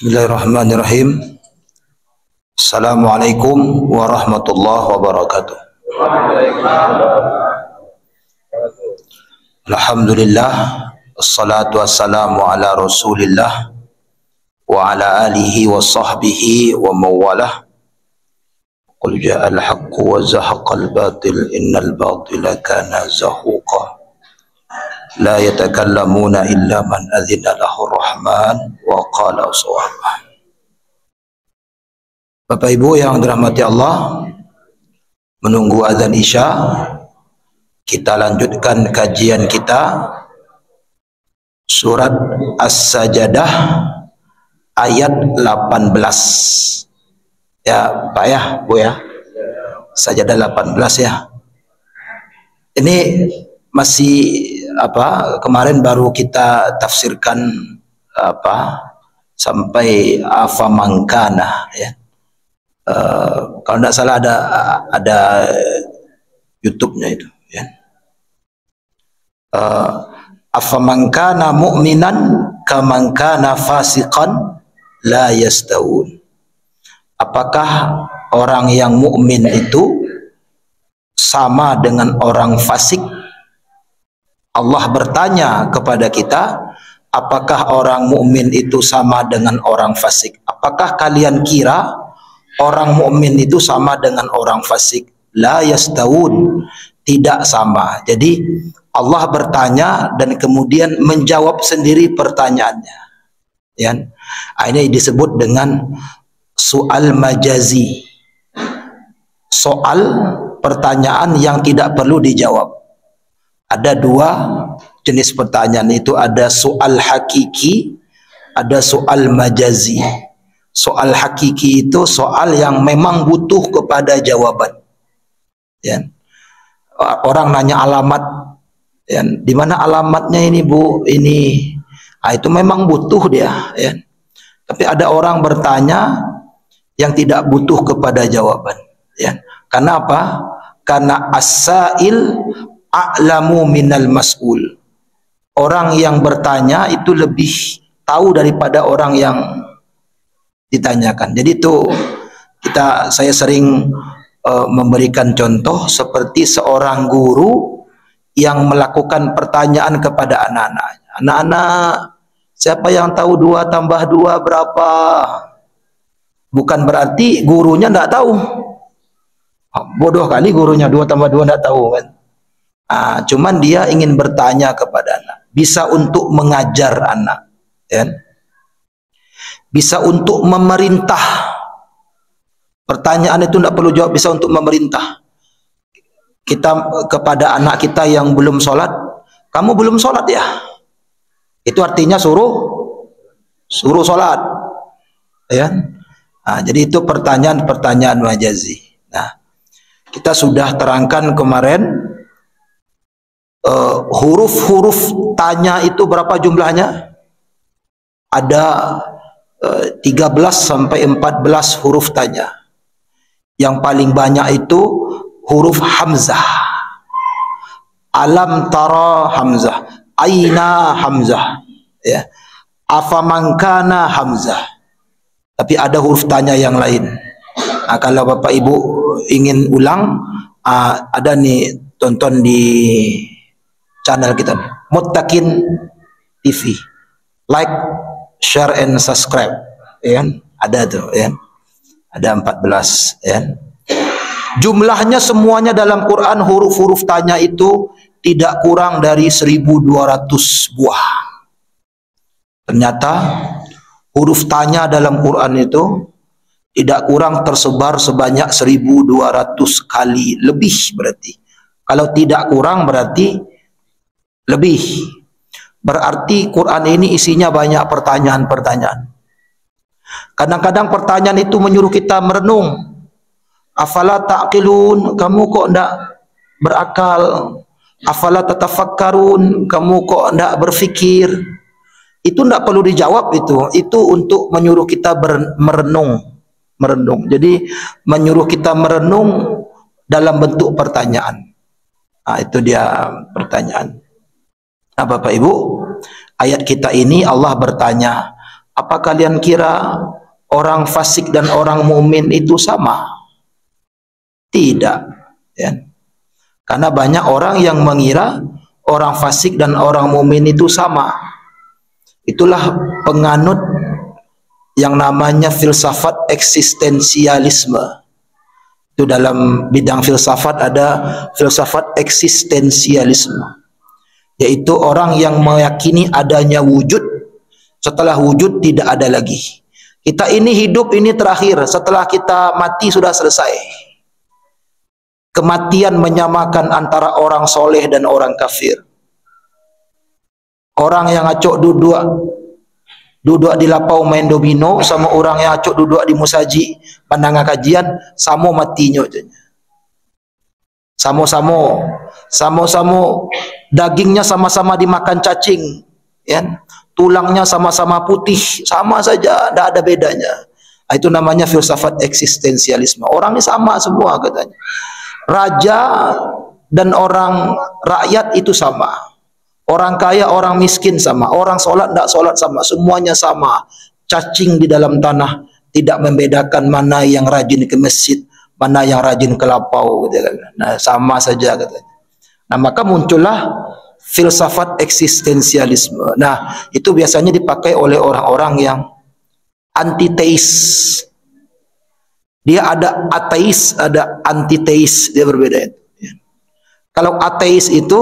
Bismillahirrahmanirrahim. Assalamualaikum warahmatullahi wabarakatuh. Alhamdulillah, wassalatu wassalamu ala rasulillah wa ala alihi wa sahbihi wa mawalah. Qul ja'al haqqu wa zahaqal batil innal batila kana zahuqa. La yatakallamuna illa man adzina lahu rahman wa qala shawaba. Bapak Ibu yang dirahmati Allah, menunggu azan Isya, kita lanjutkan kajian kita surat As-Sajdah ayat 18. Ya, Pak ya, Bu ya. Sajdah 18 ya. Ini masih kemarin baru kita tafsirkan sampai afamankana ya. Kalau tidak salah ada YouTube-nya itu ya. Afamankana mu'minan kamankana fasiqan la yastawun. Apakah orang yang mukmin itu sama dengan orang fasik? Allah bertanya kepada kita, apakah orang mukmin itu sama dengan orang fasik? Apakah kalian kira orang mukmin itu sama dengan orang fasik? La yastawun, tidak sama. Jadi Allah bertanya dan kemudian menjawab sendiri pertanyaannya. Ya. Ini disebut dengan soal majazi. Soal pertanyaan yang tidak perlu dijawab. Ada dua jenis pertanyaan itu, ada soal hakiki, ada soal majazi. Soal hakiki itu soal yang memang butuh kepada jawaban. Ya. Orang nanya alamat, ya, di mana alamatnya ini Bu? Ini, itu memang butuh dia. Ya. Tapi ada orang bertanya yang tidak butuh kepada jawaban. Ya. Karena apa? Karena as-sa'il a'lamu minal mas'ul. Orang yang bertanya itu lebih tahu daripada orang yang ditanyakan. Jadi itu saya sering memberikan contoh seperti seorang guru yang melakukan pertanyaan kepada anak-anaknya. Anak-anak, siapa yang tahu 2 tambah 2 berapa? Bukan berarti gurunya tidak tahu. Bodoh kali gurunya, 2 tambah 2 tidak tahu kan. Cuman dia ingin bertanya kepada anak, bisa untuk mengajar anak, ya? Bisa untuk memerintah. Pertanyaan itu tidak perlu jawab, bisa untuk memerintah. Kita kepada anak kita yang belum sholat, kamu belum sholat ya? Itu artinya suruh sholat, ya? Jadi itu pertanyaan majazi. Nah, kita sudah terangkan kemarin. Huruf-huruf tanya itu berapa jumlahnya? Ada 13 sampai 14 huruf tanya. Yang paling banyak itu huruf hamzah. Alam tara hamzah, aina hamzah, ya. Afamankana hamzah. Tapi ada huruf tanya yang lain. Kalau Bapak Ibu ingin ulang, ada nih, tonton di channel kita Muttaqin TV, like, share and subscribe, ya. Ada tuh, ya. Ada 14, ya. Jumlahnya semuanya dalam Quran, huruf-huruf tanya itu tidak kurang dari 1200 buah. Ternyata huruf tanya dalam Quran itu tidak kurang tersebar sebanyak 1200 kali lebih berarti. Kalau tidak kurang berarti lebih. Berarti Quran ini isinya banyak pertanyaan-pertanyaan. Kadang-kadang pertanyaan itu menyuruh kita merenung. Afala ta'qilun, kamu kok tidak berakal? Afala tatafakkarun, kamu kok tidak berfikir? Itu tidak perlu dijawab itu. Itu untuk menyuruh kita merenung. Jadi menyuruh kita merenung dalam bentuk pertanyaan. Itu dia pertanyaan. Bapak Ibu, ayat kita ini Allah bertanya, Apa kalian kira orang fasik dan orang mukmin itu sama? Tidak, ya. Karena banyak orang yang mengira orang fasik dan orang mukmin itu sama. Itulah penganut yang namanya filsafat eksistensialisme. Itu dalam bidang filsafat ada filsafat eksistensialisme, yaitu orang yang meyakini adanya wujud, setelah wujud tidak ada lagi. Kita ini hidup ini terakhir, setelah kita mati sudah selesai. Kematian menyamakan antara orang soleh dan orang kafir. Orang yang acok duduk di lapau main domino sama orang yang acok duduk di musaji pandang kajian, sama matinya. Sama-sama dagingnya sama-sama dimakan cacing, ya. Tulangnya sama-sama putih, sama saja, tidak ada bedanya. Itu namanya filsafat eksistensialisme. Orang ini sama semua katanya. Raja dan orang rakyat itu sama. Orang kaya, orang miskin sama. Orang sholat, tidak sholat sama. Semuanya sama. Cacing di dalam tanah tidak membedakan mana yang rajin ke masjid, mana yang rajin ke lapau. Nah, sama saja katanya. Nah, maka muncullah filsafat eksistensialisme. Nah, itu biasanya dipakai oleh orang-orang yang antiteis. Dia ada ateis, ada antiteis, dia berbeda. Kalau ateis itu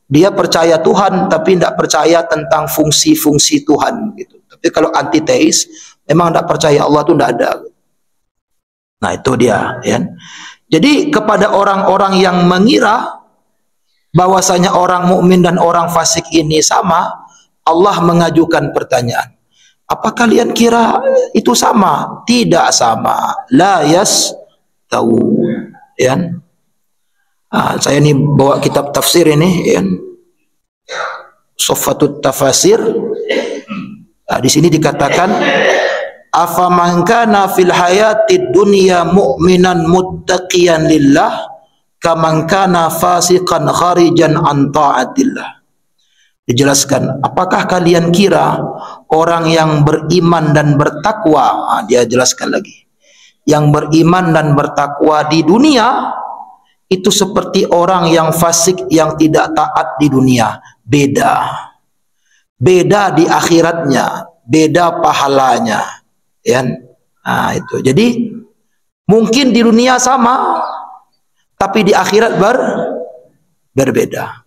dia percaya Tuhan tapi tidak percaya tentang fungsi-fungsi Tuhan gitu. Tapi kalau antiteis memang tidak percaya Allah itu tidak ada. Nah, itu dia, ya. Jadi kepada orang-orang yang mengira bahwasanya orang mukmin dan orang fasik ini sama, Allah mengajukan pertanyaan. Apa kalian kira itu sama? Tidak sama. La yastawun. Ya. Saya ini bawa kitab tafsir ini, ya. Soffatut Tafasir. Di sini dikatakan, afaman kana fil hayatid dunya mu'minan muttaqiyan lillah kaman kana fasiqan kharijan an ta'atillah. Dijelaskan, apakah kalian kira orang yang beriman dan bertakwa, dia jelaskan lagi, yang beriman dan bertakwa di dunia itu seperti orang yang fasik yang tidak taat di dunia. Beda di akhiratnya, beda pahalanya, ya. Nah, itu. Jadi mungkin di dunia sama, tapi di akhirat berbeda.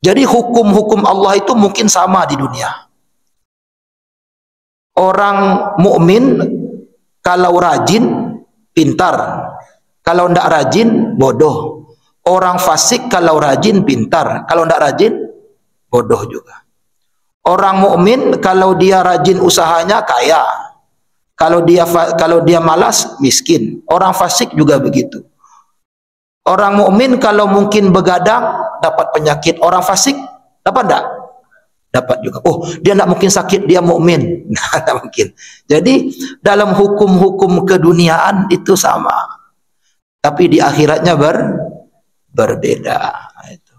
Jadi hukum-hukum Allah itu mungkin sama di dunia. Orang mukmin kalau rajin pintar, kalau tidak rajin bodoh. Orang fasik kalau rajin pintar, kalau tidak rajin bodoh juga. Orang mukmin kalau dia rajin usahanya kaya, kalau dia malas miskin. Orang fasik juga begitu. Orang mukmin kalau mungkin begadang dapat penyakit, orang fasik dapat enggak? Dapat juga. Oh, dia enggak mungkin sakit, dia mukmin. Enggak mungkin. Jadi dalam hukum-hukum keduniaan itu sama. Tapi di akhiratnya berbeda. Itu.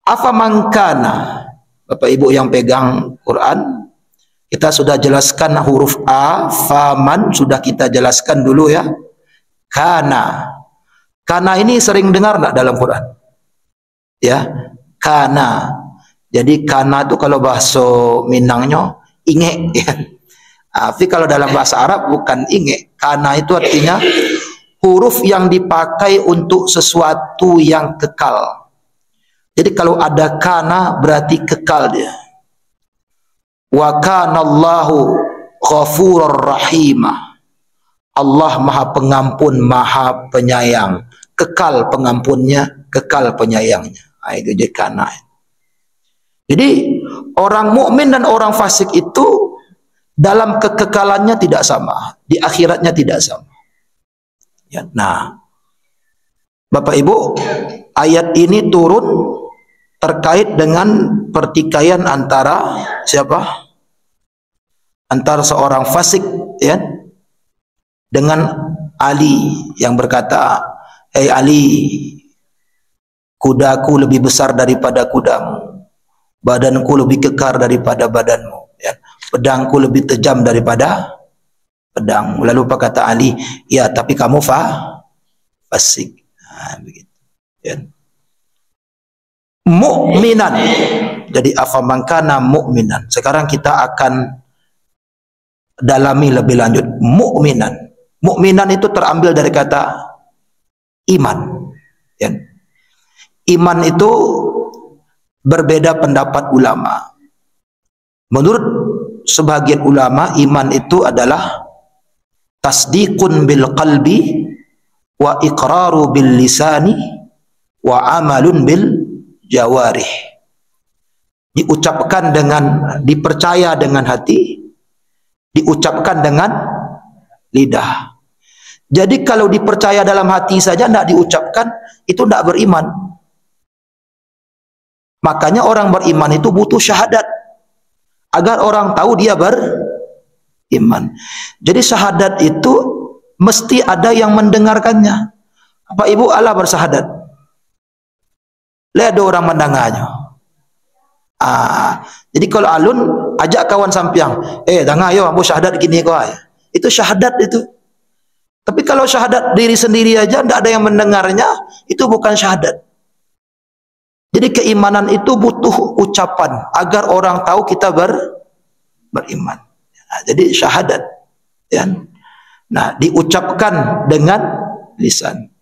Afaman kana, Bapak Ibu yang pegang Quran, kita sudah jelaskan huruf A, faman sudah kita jelaskan dulu, ya. Kana. Kana ini sering dengar enggak dalam Quran? Ya, kana. Jadi kana itu kalau bahasa Minangnya inge, ya. Tapi kalau dalam bahasa Arab bukan inge. Kana itu artinya huruf yang dipakai untuk sesuatu yang kekal. Jadi kalau ada kana berarti kekal dia. Wa kana Allahu ghafurur rahimah. Allah Maha Pengampun, Maha Penyayang. Kekal pengampunnya, kekal penyayangnya. Itu jadi kana. Jadi orang mukmin dan orang fasik itu dalam kekekalannya tidak sama, di akhiratnya tidak sama. Ya, nah, Bapak Ibu, ayat ini turun terkait dengan pertikaian antara siapa? Antara seorang fasik, ya, dengan Ali yang berkata, "Hei Ali, kudaku lebih besar daripada kudamu, badanku lebih kekar daripada badanmu." Ya. pedangku lebih tajam daripada pedang. Lalu berkata Ali, ya tapi kamu fasik. Begitu. Ya. Mu'minan. Jadi afaman kana mu'minan. Sekarang kita akan dalami lebih lanjut. Mu'minan. Mu'minan itu terambil dari kata iman. Ya. Iman itu berbeda pendapat ulama. Menurut sebagian ulama, iman itu adalah tasdiqun bil qalbi wa iqraru bil lisani wa amalun bil jawarih. Diucapkan dengan, dipercaya dengan hati, diucapkan dengan lidah. Jadi kalau dipercaya dalam hati saja tidak diucapkan, itu tidak beriman. Makanya orang beriman itu butuh syahadat agar orang tahu dia beriman. Jadi syahadat itu mesti ada yang mendengarkannya. Apa ibu Allah bersyahadat? Lihat ada orang mendengarnya. Jadi kalau alun ajak kawan sampiang, dengar yo ambo syahadat gini kau. Itu syahadat itu. Tapi kalau syahadat diri sendiri aja tidak ada yang mendengarnya, itu bukan syahadat. Jadi keimanan itu butuh ucapan agar orang tahu kita beriman. Jadi syahadat, ya. Nah, diucapkan dengan lisan.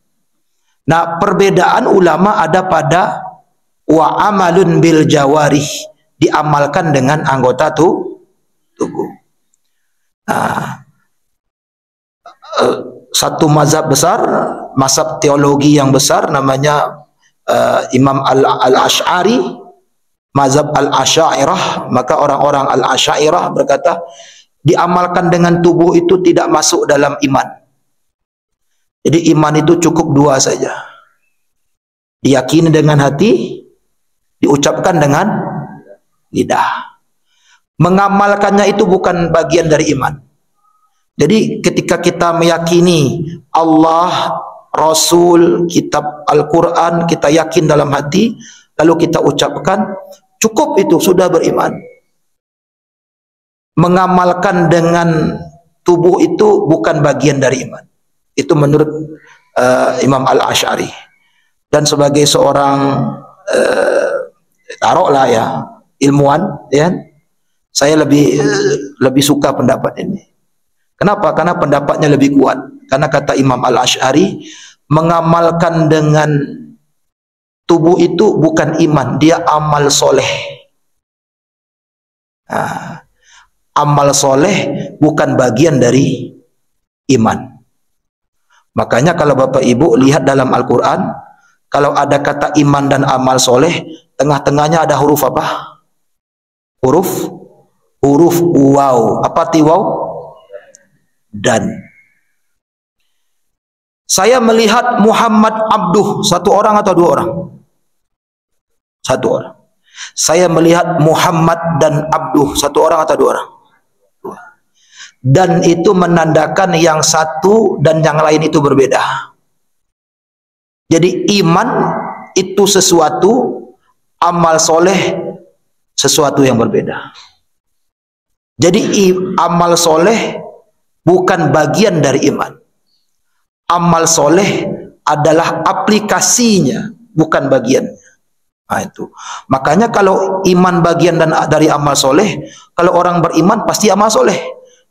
Nah, perbedaan ulama ada pada wa amalun bil jawarih, diamalkan dengan anggota tubuh. Nah, satu mazhab besar, mazhab teologi yang besar namanya Imam Al-Ash'ari, mazhab Al-Asy'ariyah. Maka orang-orang Al-Asy'ariyah berkata diamalkan dengan tubuh itu tidak masuk dalam iman. Jadi iman itu cukup dua saja, diyakini dengan hati, diucapkan dengan lidah. Mengamalkannya itu bukan bagian dari iman. Jadi ketika kita meyakini Allah, Rasul, kitab Al-Quran, kita yakin dalam hati, lalu kita ucapkan, cukup itu, sudah beriman. Mengamalkan dengan tubuh itu bukan bagian dari iman. Itu menurut Imam Al-Ash'ari. Dan sebagai seorang taruhlah ya, ilmuwan, ya, saya lebih suka pendapat ini. Kenapa? Karena pendapatnya lebih kuat. Karena kata Imam Al-Ash'ari, mengamalkan dengan tubuh itu bukan iman, dia amal soleh. Amal soleh bukan bagian dari iman. Makanya kalau Bapak Ibu lihat dalam Al-Quran, kalau ada kata iman dan amal soleh, tengah-tengahnya ada huruf apa? Huruf waw. Apa arti waw? Dan. Saya melihat Muhammad abduh, satu orang atau dua orang? Satu orang. Saya melihat Muhammad dan abduh, satu orang atau dua orang? Dua. Dan itu menandakan yang satu dan yang lain itu berbeda. Jadi iman itu sesuatu, amal soleh sesuatu yang berbeda. Jadi amal soleh bukan bagian dari iman. Amal soleh adalah aplikasinya, bukan bagiannya. Nah, itu. Makanya kalau iman bagian dari amal soleh, kalau orang beriman pasti amal soleh.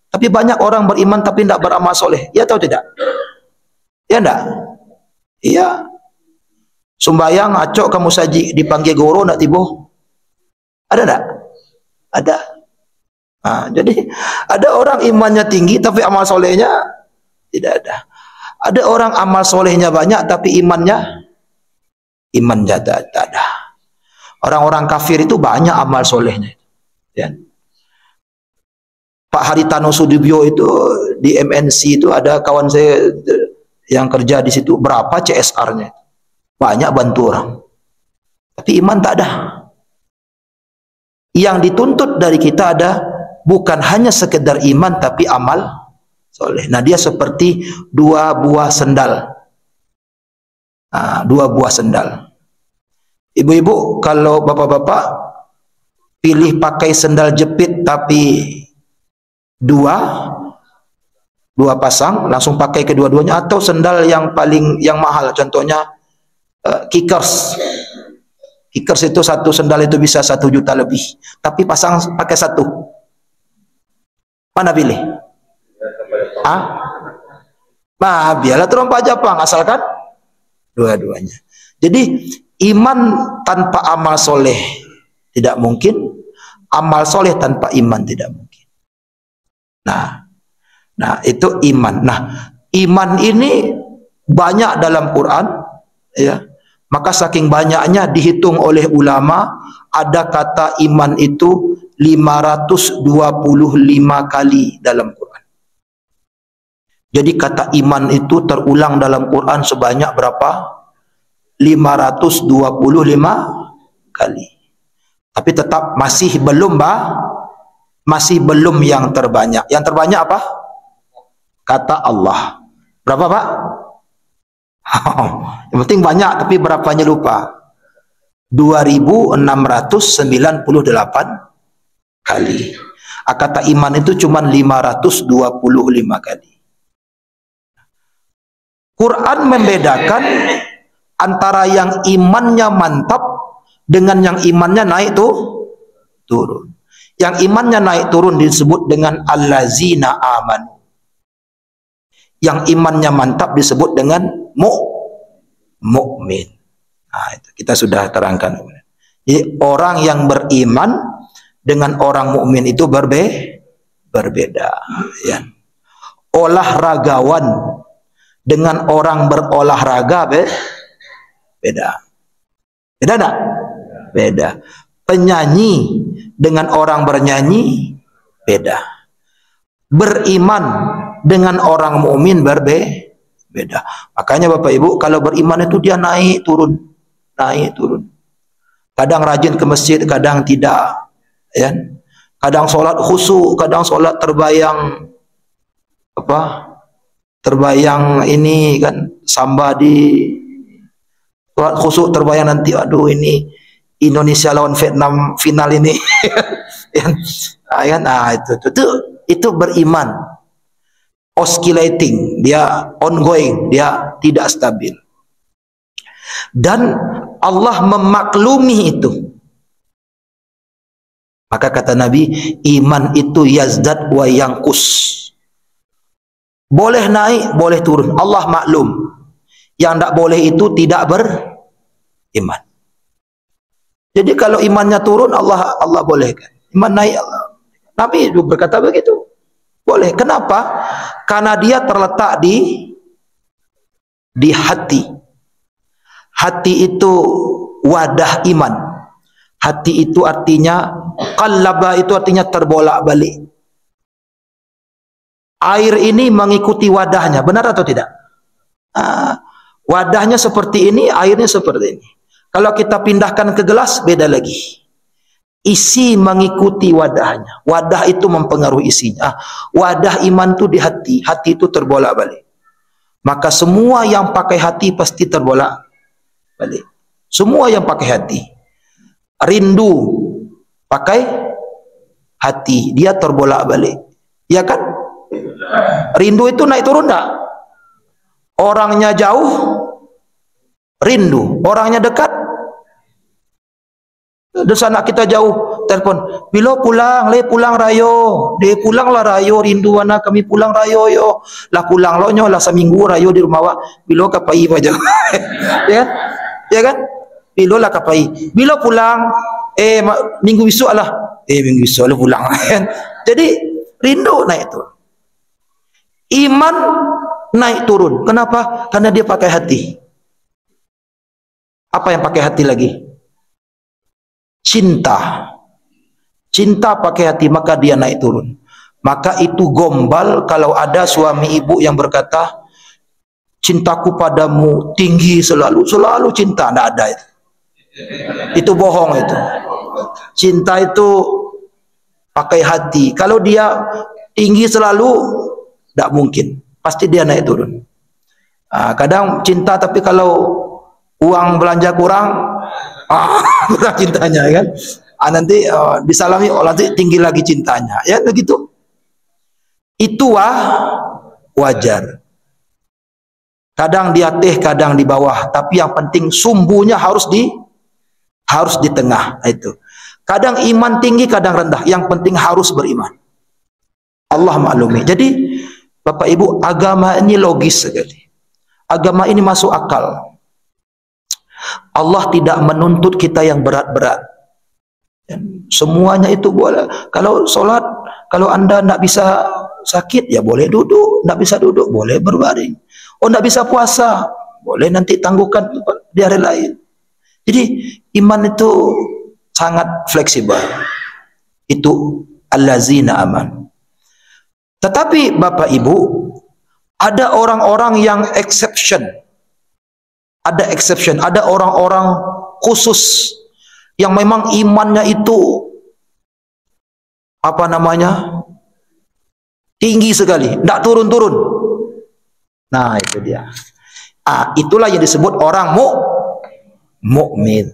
Tapi banyak orang beriman tapi tidak beramal soleh. Ya atau tidak? Ya tidak? Iya. Sumbayang, acok kamu saji dipanggil guru nak tibo. Ada tak? Ada. Nah, jadi ada orang imannya tinggi tapi amal solehnya tidak ada. Ada orang amal solehnya banyak tapi imannya tak ada. Orang-orang kafir itu banyak amal solehnya. Ya. Pak Haritano Sudibyo itu di MNC itu ada kawan saya yang kerja di situ, berapa CSR-nya? Banyak bantu orang. Tapi iman tak ada. Yang dituntut dari kita ada bukan hanya sekedar iman tapi amal soleh. Nah, dia seperti dua buah sendal. Dua buah sendal. Ibu-ibu, kalau bapak-bapak pilih pakai sendal jepit tapi dua pasang langsung pakai kedua-duanya, atau sendal yang mahal, contohnya kickers itu satu sendal itu bisa 1 juta lebih, tapi pasang pakai satu, mana pilih? Biarlah terompak Jepang, asalkan dua-duanya. Jadi iman tanpa amal soleh tidak mungkin, amal soleh tanpa iman tidak mungkin. Nah itu iman. Nah, iman ini banyak dalam Quran, ya. Maka saking banyaknya dihitung oleh ulama, ada kata iman itu 525 kali dalam Quran. Jadi kata iman itu terulang dalam Quran sebanyak berapa? 525 kali. Tapi tetap masih belum yang terbanyak. Yang terbanyak apa? Kata Allah. Berapa, Pak? Yang penting banyak, tapi berapanya lupa. 2698 kali. Kata iman itu cuma 525 kali. Quran membedakan antara yang imannya mantap dengan yang imannya naik turun. Yang imannya naik turun disebut dengan allazina amanu. Yang imannya mantap disebut dengan mukmin. Nah, itu kita sudah terangkan. Jadi orang yang beriman dengan orang mukmin itu berbeda, ya. Olahragawan dengan orang berolahraga beda. Beda enggak? Beda. Penyanyi dengan orang bernyanyi beda. Beriman dengan orang mukmin beda. Makanya Bapak Ibu, kalau beriman itu dia naik turun. Kadang rajin ke masjid, kadang tidak, ya. Kadang sholat khusyuk, kadang sholat terbayang ini kan samba di sholat khusyuk, terbayang nanti aduh ini Indonesia lawan Vietnam final ini. Itu beriman. Oscillating, dia ongoing, dia tidak stabil. Dan Allah memaklumi itu. Maka kata Nabi, iman itu yazdad wa yangkus. Boleh naik, boleh turun. Allah maklum. Yang tidak boleh itu tidak beriman. Jadi kalau imannya turun, Allah bolehkan. Iman naik, Allah. Nabi berkata begitu. Boleh. Kenapa? Karena dia terletak di hati. Hati itu wadah iman. Hati itu artinya qallaba, itu artinya terbolak-balik. Air ini mengikuti wadahnya, benar atau tidak? Wadahnya seperti ini, airnya seperti ini. Kalau kita pindahkan ke gelas, beda lagi. Isi mengikuti wadahnya. Wadah itu mempengaruhi isinya. Wadah iman itu di hati. Hati itu terbolak-balik. Maka semua yang pakai hati pasti terbolak-balik. Semua yang pakai hati. Rindu pakai hati, dia terbolak-balik. Ya kan? Rindu itu naik turun enggak? Orangnya jauh rindu, orangnya dekat. Dosa anak kita jauh, telepon, "Bilo pulang, pulang rayo." "Dia pulanglah rayo, rindu anak kami pulang rayo yo." "Lah pulang lo nyo lah seminggu rayo di rumah wa." "Bilo kapai aja." Ya kan? Ya kan? "Bilo lah kapai." "Bilo pulang." Minggu besok lah." Minggu besok lah pulang." Jadi rindu naik turun. Iman naik turun. Kenapa? Karena dia pakai hati. Apa yang pakai hati lagi? Cinta. Cinta pakai hati, maka dia naik turun. Maka itu gombal kalau ada suami ibu yang berkata, "Cintaku padamu tinggi selalu cinta." Tidak ada itu. Itu bohong itu. Cinta itu pakai hati. Kalau dia tinggi selalu, tidak mungkin. Pasti dia naik turun. Kadang cinta, tapi kalau uang belanja kurang, kurang cintanya kan. Nanti disalami, nanti tinggi lagi cintanya. Ya begitu. Itu wajar. Kadang di atas, kadang di bawah, tapi yang penting sumbunya harus di tengah. Itu. Kadang iman tinggi, kadang rendah. Yang penting harus beriman. Allah maklumi. Jadi Bapak Ibu, agama ini logis sekali. Agama ini masuk akal. Allah tidak menuntut kita yang berat-berat. Semuanya itu boleh. Kalau sholat, kalau Anda tidak bisa sakit, ya boleh duduk. Tidak bisa duduk, boleh berbaring. Oh, tidak bisa puasa, boleh nanti tangguhkan di hari lain. Jadi iman itu sangat fleksibel. Itu allazina aman. Tetapi Bapak Ibu, ada orang-orang yang exception. Ada exception, ada orang-orang khusus yang memang imannya itu apa namanya? Tinggi sekali, tidak turun-turun. Nah, itu dia. Itulah yang disebut orang mukmin.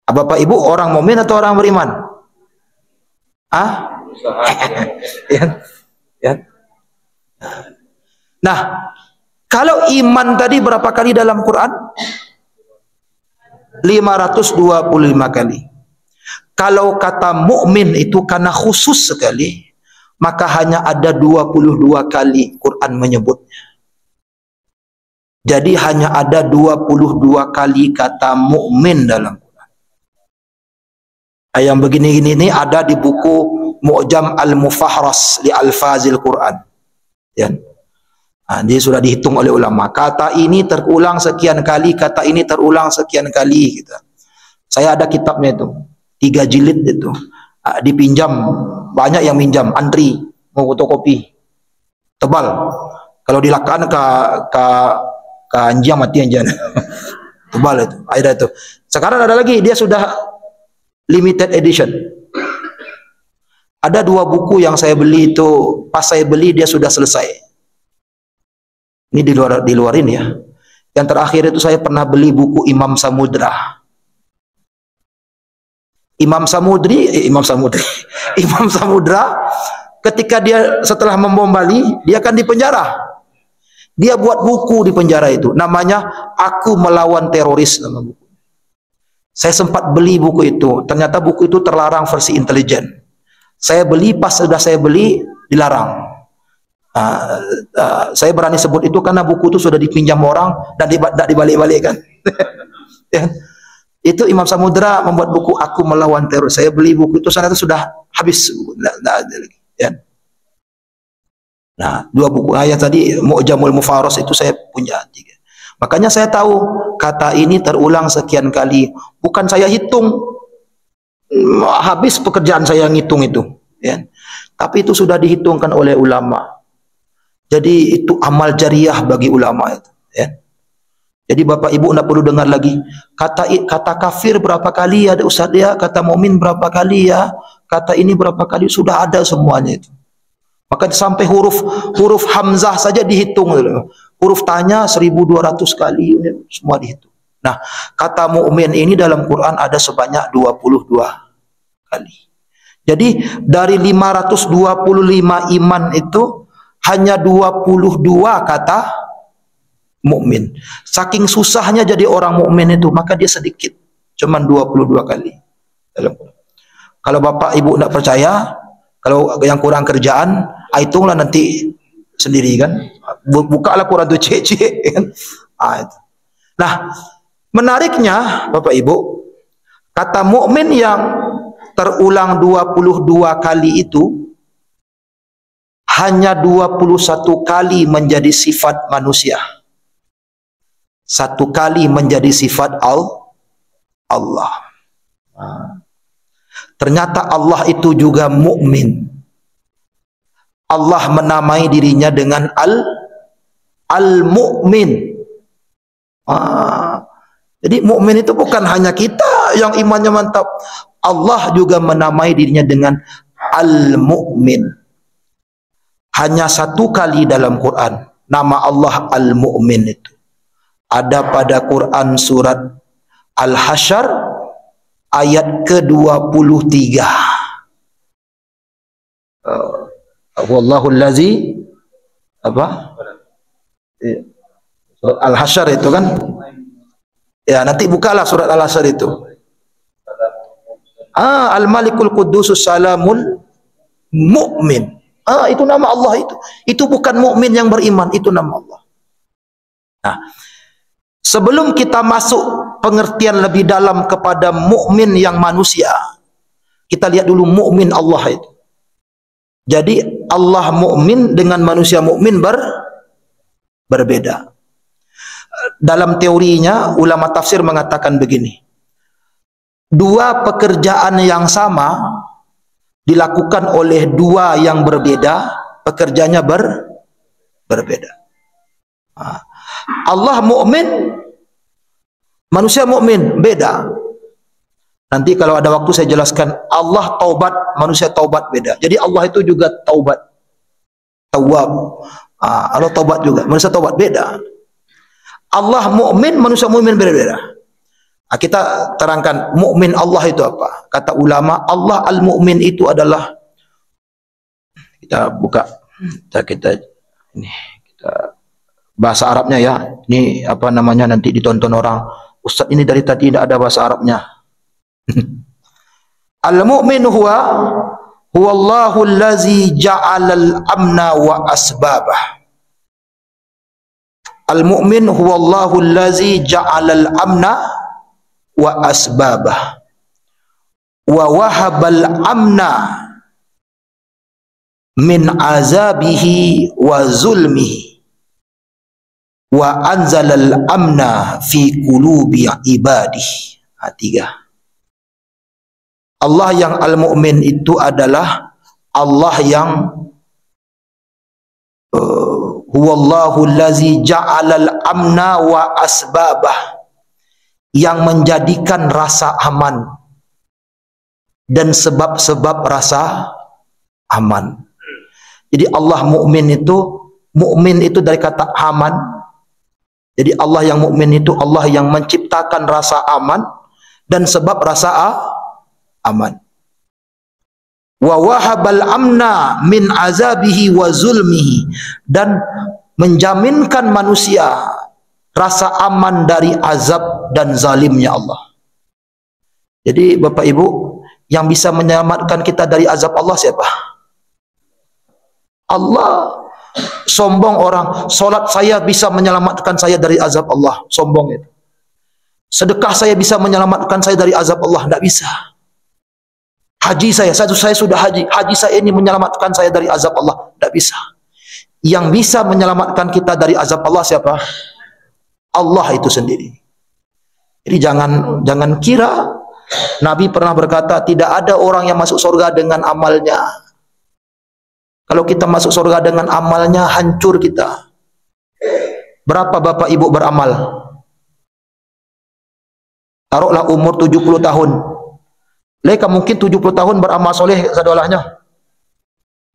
Bapak Ibu, orang mukmin atau orang beriman? Ya. Nah, kalau iman tadi berapa kali dalam Quran? 525 kali. Kalau kata mukmin itu karena khusus sekali, maka hanya ada 22 kali Quran menyebutnya. Jadi hanya ada 22 kali kata mukmin dalam Quran. Yang begini-gini ini ada di buku Mu'jam Al-Mufahras li Alfazil Quran. Ya. Dia sudah dihitung oleh ulama. Kata ini terulang sekian kali, kata ini terulang sekian kali. Gitu. Saya ada kitabnya itu, 3 jilid itu. Dipinjam, banyak yang minjam, antri mau fotokopi, tebal. Kalau dilakukan ke anjing mati anjing. Tebal itu, ada itu. Sekarang ada lagi, dia sudah limited edition. Ada 2 buku yang saya beli itu, pas saya beli dia sudah selesai. Ini di luarin ya. Yang terakhir itu saya pernah beli buku Imam Samudra. Imam Samudra ketika dia setelah membom Bali, dia kan di penjara. Dia buat buku di penjara itu, namanya Aku Melawan Teroris nama buku. Saya sempat beli buku itu, ternyata buku itu terlarang versi intelijen. Saya beli, pas sudah saya beli dilarang. Saya berani sebut itu karena buku itu sudah dipinjam orang dan tidak dibalik-balikkan. Ya. Itu Imam Samudra membuat buku Aku Melawan Teror. Saya beli buku itu, sana itu sudah habis, tidak ada lagi. Ya. Nah, 2 buku ayat tadi Mu'jamul Mufaros itu saya punya 3. Makanya saya tahu kata ini terulang sekian kali. Bukan saya hitung, habis pekerjaan saya ngitung itu. Ya. Tapi itu sudah dihitungkan oleh ulama. Jadi itu amal jariah bagi ulama itu. Ya. Jadi Bapak Ibu tidak perlu dengar lagi kata kafir berapa kali ya Ustaz ya, kata mukmin berapa kali ya, kata ini berapa kali, sudah ada semuanya itu. Maka sampai huruf hamzah saja dihitung. Huruf tanya 1200 kali, semua dihitung. Nah, kata mukmin ini dalam Quran ada sebanyak 22 kali. Jadi dari 525 iman itu hanya 22 kata mukmin. Saking susahnya jadi orang mukmin itu, maka dia sedikit, cuman 22 kali. Kalau Bapak Ibu tidak percaya, kalau yang kurang kerjaan, hitunglah nanti sendiri kan. Bukalah Quran itu cek-cek kan. Nah, menariknya Bapak Ibu, kata mukmin yang terulang 22 kali itu hanya 21 kali menjadi sifat manusia. 1 kali menjadi sifat Allah. Ternyata Allah itu juga mukmin. Allah menamai dirinya dengan Al-Mu'min. Jadi mukmin itu bukan hanya kita yang imannya mantap. Allah juga menamai dirinya dengan Al-Mu'min. Hanya 1 kali dalam Quran nama Allah Al-Mu'min itu. Ada pada Quran surat Al-Hasyr ayat ke-23. Wallahu allazi apa? Surat Al-Hasyr itu kan? Ya, nanti bukalah surat Al-Hasyr itu. Al-Malikul Qudusus Salamul Mu'min. Itu nama Allah itu. Itu bukan mukmin yang beriman, itu nama Allah. Nah, sebelum kita masuk pengertian lebih dalam kepada mukmin yang manusia, kita lihat dulu mukmin Allah itu. Jadi Allah mukmin dengan manusia mukmin berbeda. Dalam teorinya ulama tafsir mengatakan begini. Dua pekerjaan yang sama dilakukan oleh dua yang berbeda, pekerjaannya berbeda. Allah mukmin, manusia mukmin, beda. Nanti kalau ada waktu saya jelaskan. Allah taubat, manusia taubat, beda. Jadi Allah itu juga taubat, tawwab. Allah taubat juga, manusia taubat, beda. Allah mukmin, manusia mukmin, beda-beda. Kita terangkan mukmin Allah itu apa. Kata ulama, Allah al-mukmin itu adalah, kita buka, kita bahasa Arabnya ya. Ini apa namanya, nanti ditonton orang, Ustaz ini dari tadi tidak ada bahasa Arabnya. Al-mu'min huwa Allahu allazi ja'ala al-amna wa asbabah. Al-mu'min huwa Allahu allazi ja'ala al-amna wa asbabah wa wahabal amna min azabihi wa zulmihi wa anzalal amna fi qulubi ibadihi. Tiga. Allah yang al-mu'min itu adalah Allah yang huwallahu allazi ja'alal amna wa asbabah, yang menjadikan rasa aman dan sebab-sebab rasa aman. Jadi Allah mukmin itu dari kata aman. Jadi Allah yang mukmin itu Allah yang menciptakan rasa aman dan sebab rasa aman. Wa wahabal amna min azabihi wa zulmihi, dan menjaminkan manusia rasa aman dari azab dan zalimnya Allah. Jadi Bapak Ibu, yang bisa menyelamatkan kita dari azab Allah siapa? Allah. Sombong orang, solat saya bisa menyelamatkan saya dari azab Allah. Sombong itu. Sedekah saya bisa menyelamatkan saya dari azab Allah. Tidak bisa. Haji saya sudah haji saya ini menyelamatkan saya dari azab Allah. Tidak bisa. Yang bisa menyelamatkan kita dari azab Allah siapa? Allah itu sendiri. Jadi jangan kira Nabi pernah berkata tidak ada orang yang masuk surga dengan amalnya. Kalau kita masuk surga dengan amalnya, hancur kita. Berapa Bapak Ibu beramal? Taruhlah umur 70 tahun. Mereka mungkin 70 tahun beramal soleh sadolahnya.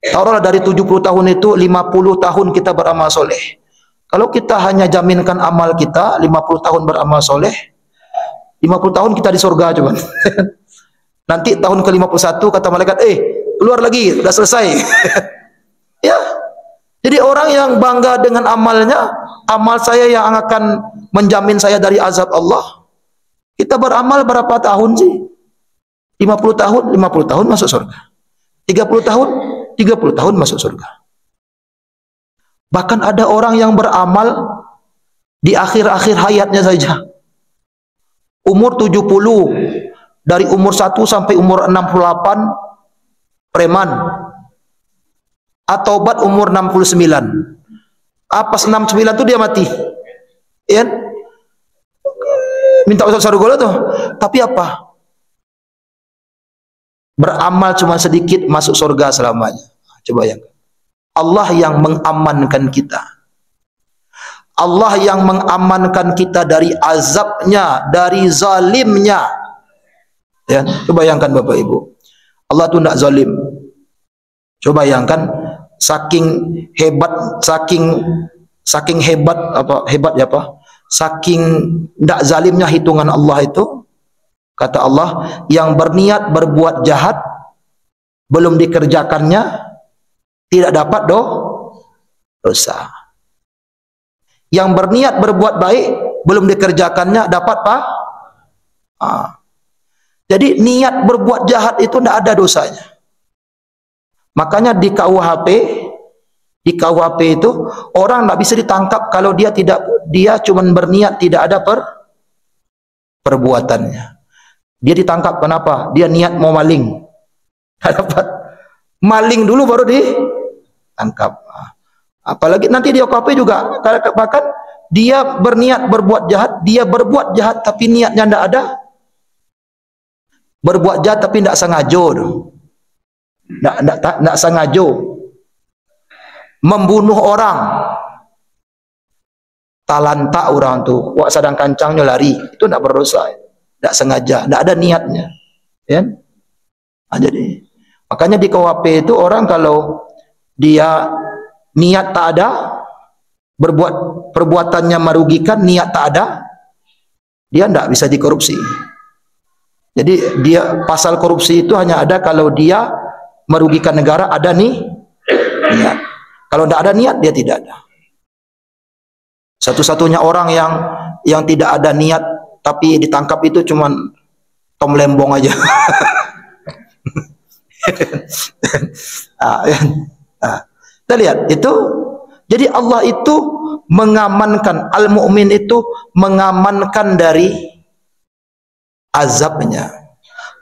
Taruhlah dari 70 tahun itu 50 tahun kita beramal soleh. Kalau kita hanya jaminkan amal kita 50 tahun beramal soleh, 50 tahun kita di surga coba. Nanti tahun ke-51 kata malaikat, keluar lagi, sudah selesai. Ya. Jadi orang yang bangga dengan amalnya, amal saya yang akan menjamin saya dari azab Allah. Kita beramal berapa tahun sih? 50 tahun masuk surga. 30 tahun, 30 tahun masuk surga. Bahkan ada orang yang beramal di akhir-akhir hayatnya saja. Umur 70, dari umur 1 sampai umur 68 preman. At-Taubat umur 69. Pas 69 itu dia mati. Ya? Minta masuk surga tuh. Tapi apa? Beramal cuma sedikit masuk surga selamanya. Coba yang Allah yang mengamankan kita. Allah yang mengamankan kita dari azabnya, dari zalimnya. Ya, coba bayangkan Bapak Ibu. Allah itu tidak zalim. Coba bayangkan saking hebat saking tidak zalimnya hitungan Allah itu. Kata Allah, yang berniat berbuat jahat belum dikerjakannya tidak dapat dosa. Yang berniat berbuat baik belum dikerjakannya dapat jadi niat berbuat jahat itu tidak ada dosanya. Makanya di KUHP itu orang tidak bisa ditangkap kalau dia cuma berniat, tidak ada perbuatannya. Dia ditangkap kenapa? Dia niat mau maling, tidak dapat. Maling dulu baru ditangkap. Apalagi nanti di KUHP juga, bahkan dia berniat berbuat jahat, dia berbuat jahat tapi niatnya tidak ada. Berbuat jahat tapi tidak sengaja, tidak sengaja. Membunuh orang, talanta orang tu, wak sadang kancangnya lari, itu tidak berdosa, tidak sengaja, tidak ada niatnya, ya. Jadi makanya di KUHP itu orang kalau dia niat tak ada, berbuat perbuatannya merugikan, niat tak ada, dia tidak bisa dikorupsi. Jadi dia pasal korupsi itu hanya ada kalau dia merugikan negara, ada niat. Kalau tidak ada niat, dia tidak ada. Satu-satunya orang yang tidak ada niat tapi ditangkap itu cuman Tom Lembong aja. Kita lihat itu. Jadi Allah itu mengamankan, al-mu'min itu mengamankan dari azabnya.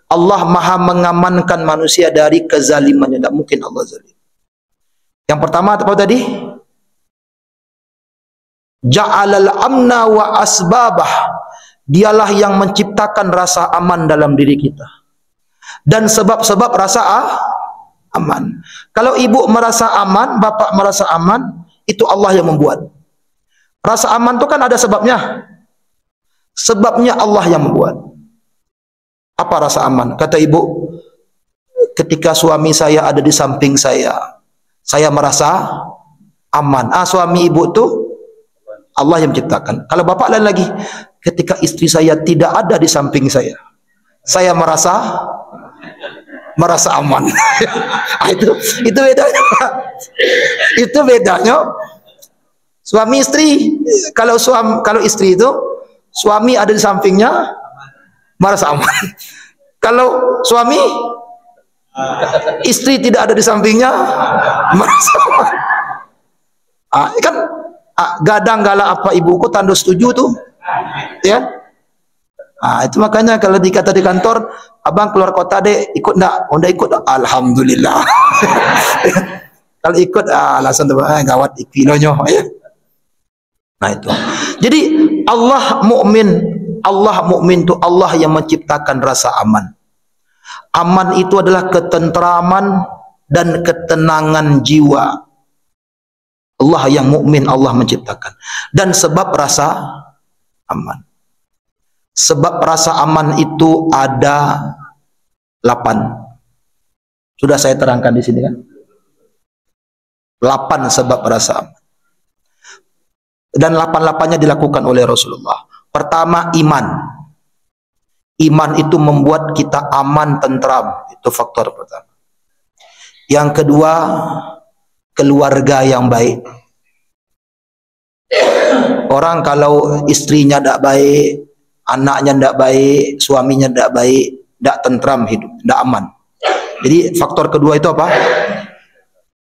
Allah maha mengamankan manusia dari kezalimannya. Tidak mungkin Allah zalim. Yang pertama apa tadi? Ja'alal amna wa asbabah. Dialah yang menciptakan rasa aman dalam diri kita. Dan sebab-sebab rasa aman. Kalau ibu merasa aman, bapak merasa aman, itu Allah yang membuat. Rasa aman itu kan ada sebabnya. Sebabnya Allah yang membuat. Apa rasa aman? Kata ibu, ketika suami saya ada di samping saya merasa aman. Suami ibu itu Allah yang menciptakan. Kalau bapak lain lagi, ketika istri saya tidak ada di samping saya merasa aman. itu bedanya. Itu bedanya suami istri. Kalau istri itu suami ada di sampingnya merasa aman. Kalau suami istri tidak ada di sampingnya merasa aman. Kan gadang gala apa ibuku tanda setuju tuh, ya. Itu makanya kalau dikata di kantor, abang keluar kota deh, ikut enggak? Oh, enggak ikut, alhamdulillah. Kalau ikut alasan tuh gawat kilonya, ya. Nah itu. Jadi Allah mukmin itu Allah yang menciptakan rasa aman. Aman itu adalah ketentraman dan ketenangan jiwa. Allah yang mukmin Allah menciptakan. Dan sebab rasa aman. Sebab rasa aman itu ada 8. Sudah saya terangkan di sini kan? 8 sebab rasa aman. Dan 8-8-nya dilakukan oleh Rasulullah. Pertama, iman. Iman itu membuat kita aman, tentram. Itu faktor pertama. Yang kedua, keluarga yang baik. Orang kalau istrinya tidak baik, anaknya tidak baik, suaminya tidak baik, tidak tentram hidup, tidak aman. Jadi faktor kedua itu apa?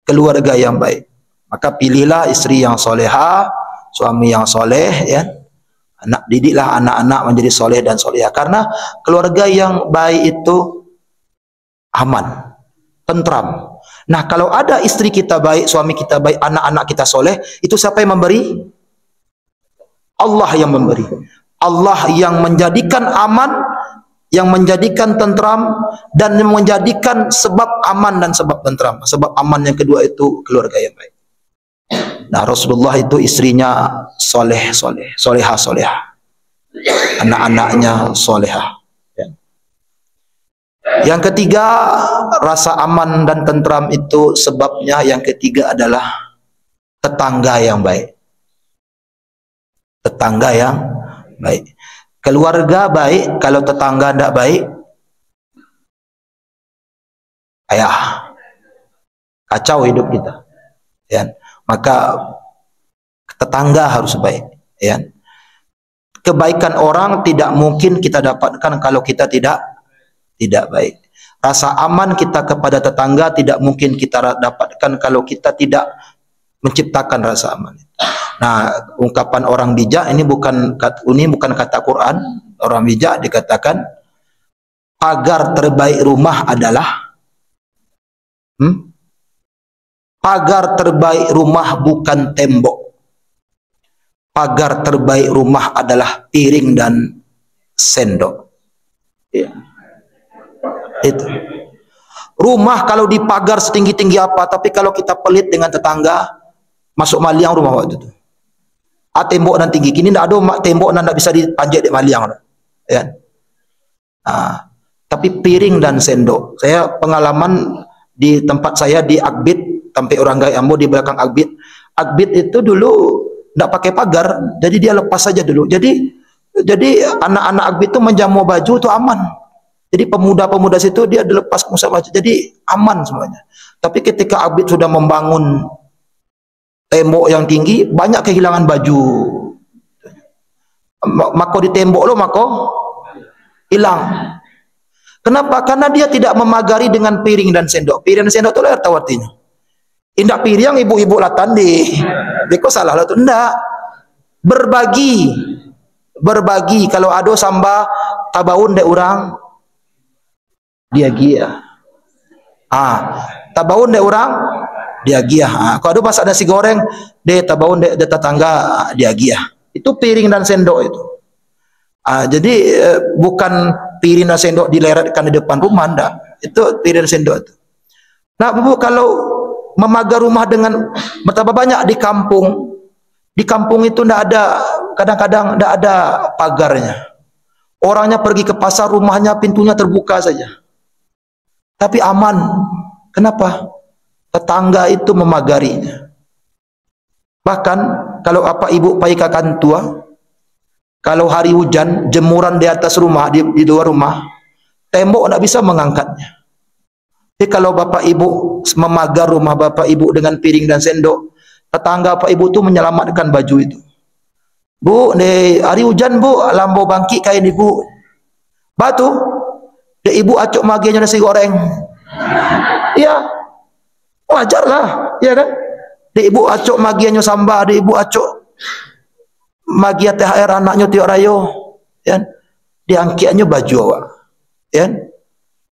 Keluarga yang baik. Maka pilihlah istri yang soleha, suami yang soleh, ya. Didiklah anak-anak menjadi soleh dan soleha. Karena keluarga yang baik itu aman, tentram. Nah, kalau ada istri kita baik, suami kita baik, anak-anak kita soleh, itu siapa yang memberi? Allah yang memberi. Allah yang menjadikan aman, yang menjadikan tentram, dan yang menjadikan sebab aman dan sebab tentram. Sebab aman yang kedua itu keluarga yang baik. Nah, Rasulullah itu istrinya soleha. Anak-anaknya soleha. Yang ketiga, rasa aman dan tentram itu sebabnya yang ketiga adalah tetangga yang baik. Tetangga yang baik. Keluarga baik, kalau tetangga tidak baik, kacau hidup kita. Ya. Maka tetangga harus baik. Ya. Kebaikan orang tidak mungkin kita dapatkan kalau kita tidak baik. Rasa aman kita kepada tetangga tidak mungkin kita dapatkan kalau kita tidak menciptakan rasa aman. Nah, ungkapan orang bijak ini bukan kata Quran. Orang bijak dikatakan pagar terbaik rumah adalah pagar terbaik rumah bukan tembok. Pagar terbaik rumah adalah piring dan sendok. Ya. Itu. Rumah kalau dipagar setinggi-tinggi apa, tapi kalau kita pelit dengan tetangga, masuk maliang rumah waktu itu. Tembok dan tinggi. Kini tidak ada tembok dan tidak bisa dipanjat di maliang. Ya. Tapi piring dan sendok. Saya pengalaman di tempat saya di Akbit, sampai orang Gai Ambo di belakang Akbit. Akbit itu dulu tidak pakai pagar, jadi dia lepas saja dulu. Jadi anak-anak Akbit itu menjamu baju itu aman. Jadi pemuda-pemuda situ dia dilepas musa baju, jadi aman semuanya. Tapi ketika Akbit sudah membangun tembok yang tinggi, banyak kehilangan baju. Mako di tembok lo mako hilang. Kenapa? Karena dia tidak memagari dengan piring dan sendok. Piring dan sendok itu lah tahu artinya. Indak piring ibu-ibu latan di. Deko salah lah tu ndak. Berbagi. Kalau ada samba tabaun dek orang dia gia. Tabaun dek orang dia gia. Kalau ada masak nasi goreng de tabaun dek tetangga dia gia. Itu piring dan sendok itu. Jadi bukan piring dan sendok dileratkan di depan rumah, enggak. Itu piring dan sendok itu. Nah, Bu, kalau memagar rumah dengan betapa banyak di kampung itu enggak ada, kadang-kadang enggak ada pagarnya. Orangnya pergi ke pasar, rumahnya pintunya terbuka saja. Tapi aman. Kenapa? Tetangga itu memagarinya. Bahkan kalau apa ibu paikakan tua, kalau hari hujan, jemuran di atas rumah, di luar rumah, tembok tidak bisa mengangkatnya. Jadi kalau bapak ibu memagar rumah bapak ibu dengan piring dan sendok, tetangga bapak ibu itu menyelamatkan baju itu. Bu, di hari hujan bu, lambo bangkit kain ibu. Batu, de ibu acuk magianya nasi goreng. Iya, wajarlah, ya kan? De ibu acuk magianya samba, de ibu acuk magia THR anaknya tiok rayo, ya, diangkiannya baju awak, ya.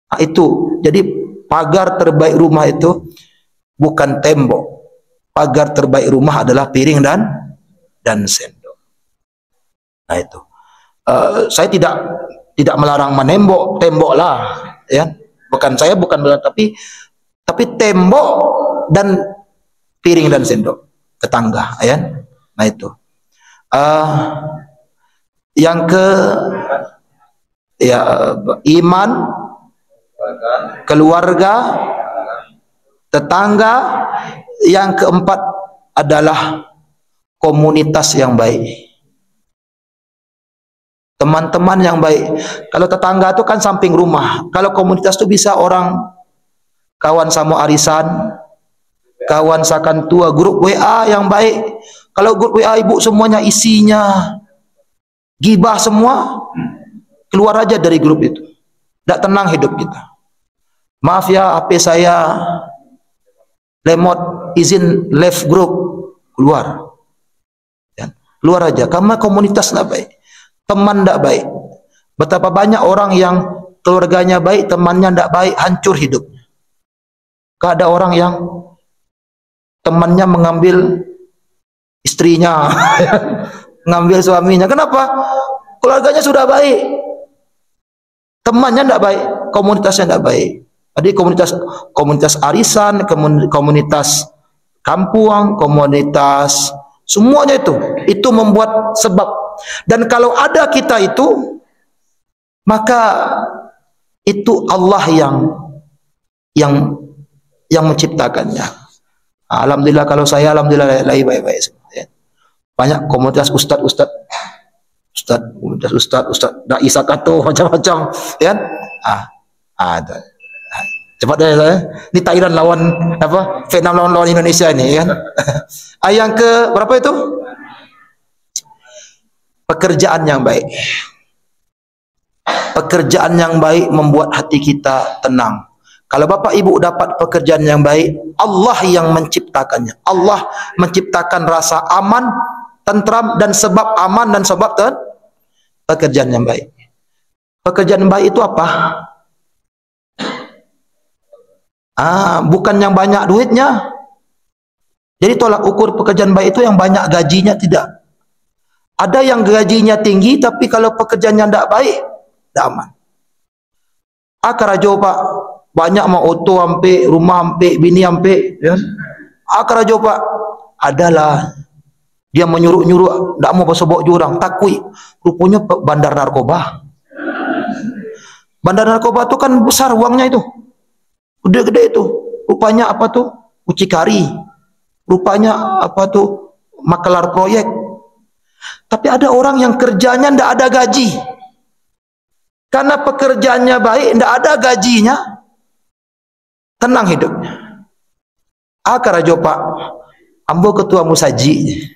Nah, itu jadi pagar terbaik rumah itu bukan tembok. Pagar terbaik rumah adalah piring dan sendok. Nah itu, saya tidak melarang menembok, tembok lah, ya. Bukan saya bukan benar, tapi tembok dan piring dan sendok tetangga, ya. Nah itu. Yang ke iman, keluarga, tetangga. Yang keempat adalah komunitas yang baik, teman-teman yang baik. Kalau tetangga itu kan samping rumah. Kalau komunitas itu bisa orang kawan sama arisan, kawan sakan tua, grup WA yang baik. Kalau grup WA ibu semuanya isinya gibah semua, keluar aja dari grup itu. Tidak tenang hidup kita. Maaf ya, HP saya lemot, izin left group, keluar. Ya, keluar aja. Karena komunitas tidak baik, teman tidak baik. Betapa banyak orang yang keluarganya baik, temannya tidak baik, hancur hidupnya. Ada orang yang temannya mengambil istrinya, ngambil suaminya. Kenapa? Keluarganya sudah baik, temannya tidak baik, komunitasnya tidak baik. Jadi komunitas arisan, komunitas kampung, komunitas semuanya itu membuat sebab. Dan kalau ada kita itu, maka itu Allah yang menciptakannya. Alhamdulillah, kalau saya alhamdulillah lagi baik-baik semua. Ya. Banyak komunitas ustad, dai sakato macam-macam, ya. Ada. Cepat dah saya. Ni Thailand lawan apa? Vietnam lawan Indonesia ni kan. Yang ke berapa itu? Pekerjaan yang baik. Pekerjaan yang baik membuat hati kita tenang. Kalau Bapak Ibu dapat pekerjaan yang baik, Allah yang menciptakannya. Allah menciptakan rasa aman, tentram, dan sebab aman dan sebab pekerjaan yang baik. Pekerjaan yang baik itu apa? Bukan yang banyak duitnya. Jadi tolak ukur pekerjaan baik itu yang banyak gajinya, tidak. Ada yang gajinya tinggi tapi kalau pekerjaannya tidak baik, tidak aman. Kerajo Pak, banyak mau auto ampe, rumah ampe, bini ampe, ya. Kerajo Pak, adalah dia menyuruh-nyuruh, tidak mau bersobok jurang, takui, rupanya bandar narkoba. Bandar narkoba itu kan besar uangnya itu, gede-gede itu. Rupanya apa tuh? Mucikari. Rupanya apa tuh? Makelar proyek. Tapi ada orang yang kerjanya tidak ada gaji. Karena pekerjaannya baik, tidak ada gajinya, tenang hidupnya. Kerajo Pak, ambo ketua musaji.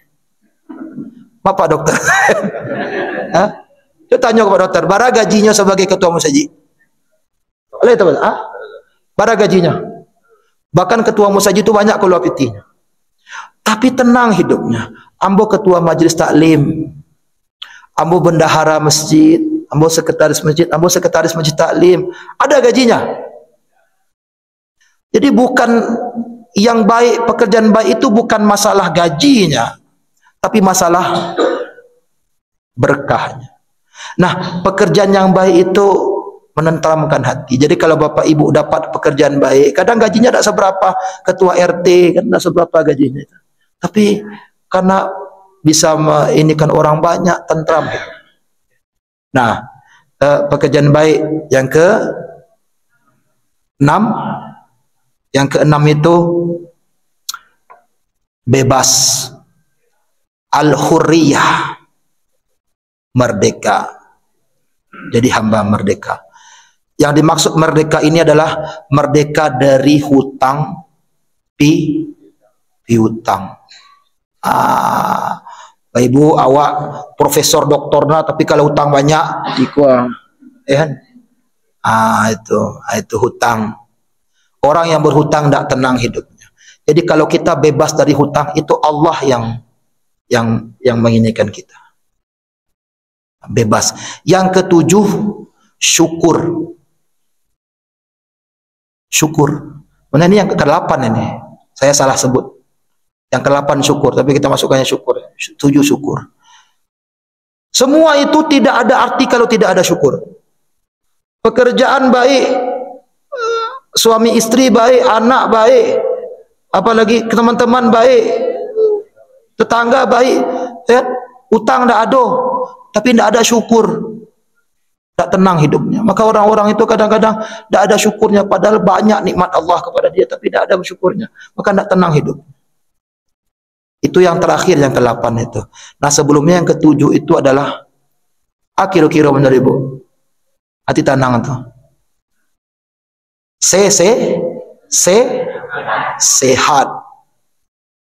Bapak dokter. Saya tanya kepada dokter, bara gajinya sebagai ketua musaji? Boleh tahu? Bara gajinya. Bahkan ketua musaji itu banyak keluar pitinya. Tapi tenang hidupnya. Ambo ketua majelis taklim, ambo bendahara masjid, ambo sekretaris masjid taklim, ada gajinya. Jadi bukan yang baik, pekerjaan baik itu bukan masalah gajinya, tapi masalah berkahnya. Nah, pekerjaan yang baik itu menenteramkan hati. Jadi kalau Bapak Ibu dapat pekerjaan baik, kadang gajinya tidak seberapa, ketua RT kan tidak seberapa gajinya, tapi karena bisa inikan orang banyak, tentram. Nah, pekerjaan baik yang ke-6, yang ke-6 itu bebas, al-hurriyah, merdeka. Jadi hamba merdeka. Yang dimaksud merdeka ini adalah merdeka dari hutang piutang. Ibu awak profesor doktorna tapi kalau hutang banyak dikuang, ya kan? Itu hutang. Orang yang berhutang tidak tenang hidupnya. Jadi kalau kita bebas dari hutang, itu Allah yang menginikan kita. Bebas. Yang ke-7, syukur. Syukur. Mana ini yang ke-8 ini? Saya salah sebut. Yang ke-8 syukur, tapi kita masukkannya syukur. 7 syukur. Semua itu tidak ada arti kalau tidak ada syukur. Pekerjaan baik, suami istri baik, anak baik, apalagi teman-teman baik, tetangga baik, ya, utang tidak ada, tapi tidak ada syukur, tidak tenang hidupnya. Maka orang-orang itu kadang-kadang tidak ada syukurnya, padahal banyak nikmat Allah kepada dia, tapi tidak ada syukurnya, maka tidak tenang hidup. Itu yang terakhir, yang ke-8 itu. Nah sebelumnya yang ke-7 itu adalah kira-kira benar ibu, hati tenang itu. Sehat.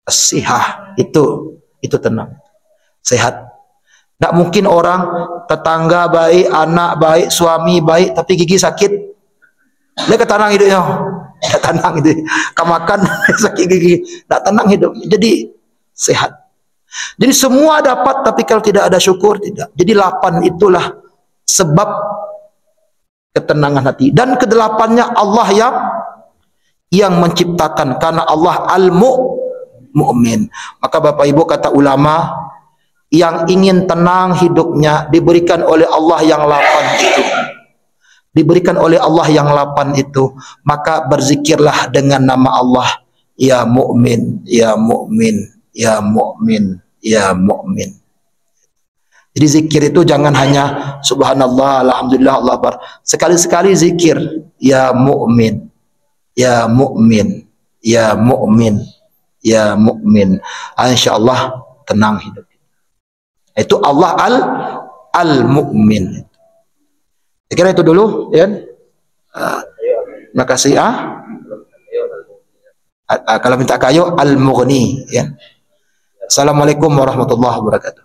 Sihah itu tenang. Sehat. Tak mungkin orang tetangga baik, anak baik, suami baik, tapi gigi sakit. Dia ketenang hidupnya. Tak tenang itu. Kemakan sakit gigi. Tak tenang hidup. Jadi sehat. Jadi semua dapat, tapi kalau tidak ada syukur, tidak. Jadi 8 itulah sebab ketenangan hati. Dan ke-8-nya Allah yang menciptakan, karena Allah al-mu'min. Maka Bapak Ibu, kata ulama, yang ingin tenang hidupnya diberikan oleh Allah yang 8 itu. Diberikan oleh Allah yang 8 itu, maka berzikirlah dengan nama Allah, ya mu'min, ya mu'min, ya mu'min, ya mu'min. Jadi zikir itu jangan hanya subhanallah, alhamdulillah, Allah akbar. Sekali-sekali zikir, ya mu'min, ya mu'min, ya mu'min, ya mu'min. Insyaallah tenang hidup. Itu Allah al-mu'min. Saya kira itu dulu, ya. Maka si kalau minta kayu al-mughni ya. Assalamualaikum warahmatullahi wabarakatuh.